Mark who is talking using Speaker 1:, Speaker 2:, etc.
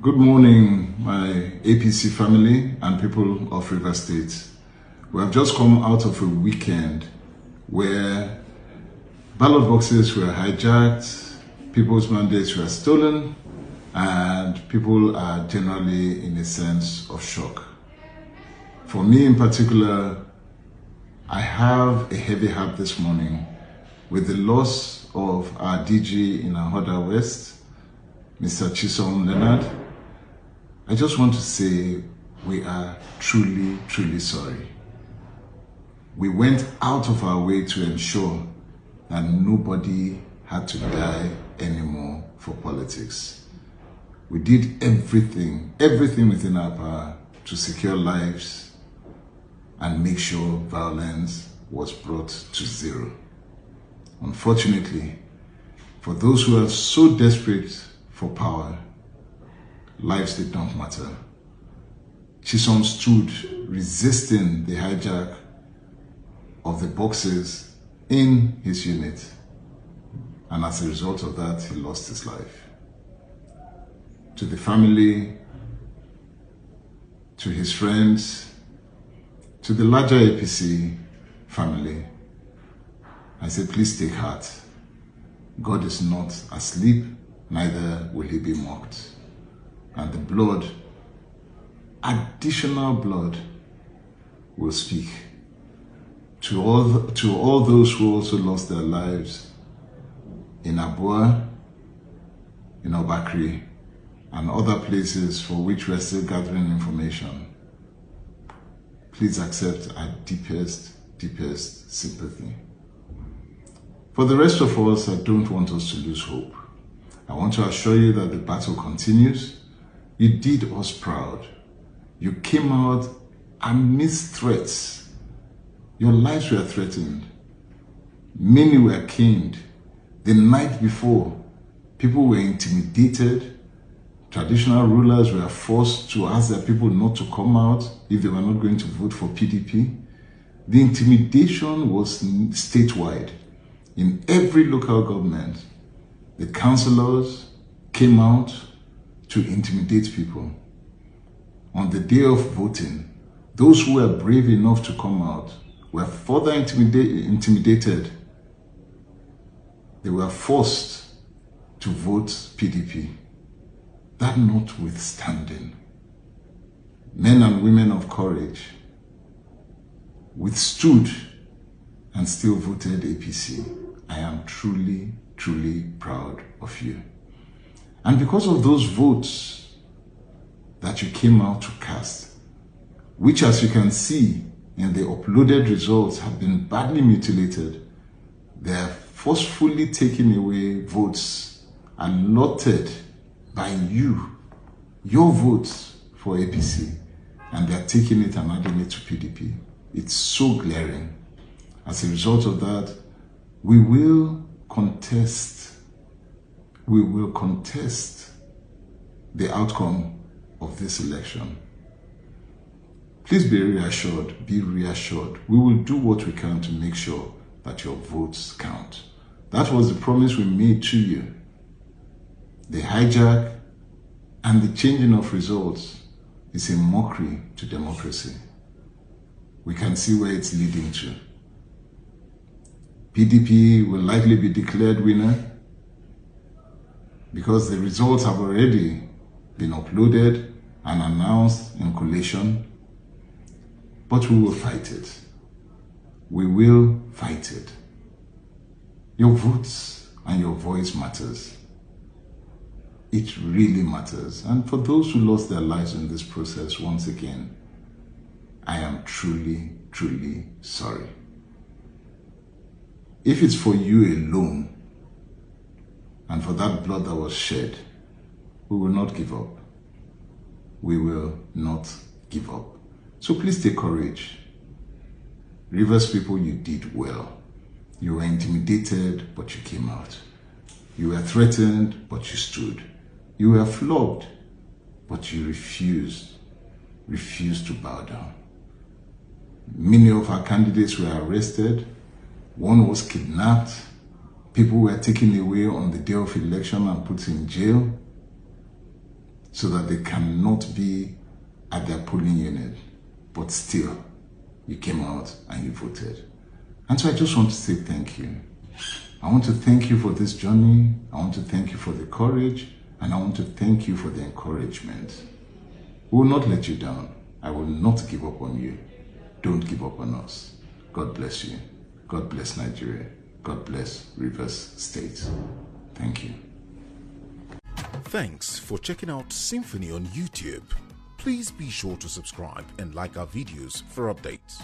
Speaker 1: Good morning, my APC family and people of River State. We have just come out of a weekend where ballot boxes were hijacked, people's mandates were stolen, and people are generally in a sense of shock. For me in particular, I have a heavy heart this morning with the loss of our DG in Ahoda West, Mr. Chisom Leonard. I just want to say we are truly, truly sorry. We went out of our way to ensure that nobody had to die anymore for politics. We did everything within our power to secure lives and make sure violence was brought to zero. Unfortunately, for those who are so desperate for power, lives did not matter. Chisom stood resisting the hijack of the boxes in his unit, and as a result of that, he lost his life. To the family, to his friends, to the larger APC family, I say, please take heart. God is not asleep, neither will he be mocked. And the blood, additional blood, will speak to all those who also lost their lives in Abua, in Obakri, and other places for which we're still gathering information. Please accept our deepest sympathy. For the rest of us, I don't want us to lose hope. I want to assure you that the battle continues. You did us proud. You came out amidst threats. Your lives were threatened. Many were caned. The night before, people were intimidated. Traditional rulers were forced to ask their people not to come out if they were not going to vote for PDP. The intimidation was statewide. In every local government, the councillors came out to intimidate people. On the day of voting, those who were brave enough to come out were further intimidated. They were forced to vote PDP. That notwithstanding, men and women of courage withstood and still voted APC. I am truly, truly proud of you. And because of those votes that you came out to cast, which as you can see in the uploaded results have been badly mutilated, they are forcefully taking away votes allotted by you, your votes for APC, and they are taking it and adding it to PDP. It's so glaring. As a result of that, we will contest the outcome of this election. Please be reassured. We will do what we can to make sure that your votes count. That was the promise we made to you. The hijack and the changing of results is a mockery to democracy. We can see where it's leading to. PDP will likely be declared winner because the results have already been uploaded and announced in collation. But we will fight it. We will fight it. Your votes and your voice matters. It really matters. And for those who lost their lives in this process, once again, I am truly, truly sorry. If it's for you alone and for that blood that was shed, we will not give up. We will not give up. So please take courage. Rivers people, you did well. You were intimidated, but you came out. You were threatened, but you stood. You were flogged, but you refused to bow down. Many of our candidates were arrested. One was kidnapped. People were taken away on the day of election and put in jail. so that they cannot be at their polling unit. But still, you came out and you voted. And so I just want to say thank you. I want to thank you for this journey. I want to thank you for the courage. And I want to thank you for the encouragement. We will not let you down. I will not give up on you. Don't give up on us. God bless you. God bless Nigeria. God bless Rivers State. Thank you.
Speaker 2: Thanks for checking out SYMFONI on YouTube. Please be sure to subscribe and like our videos for updates.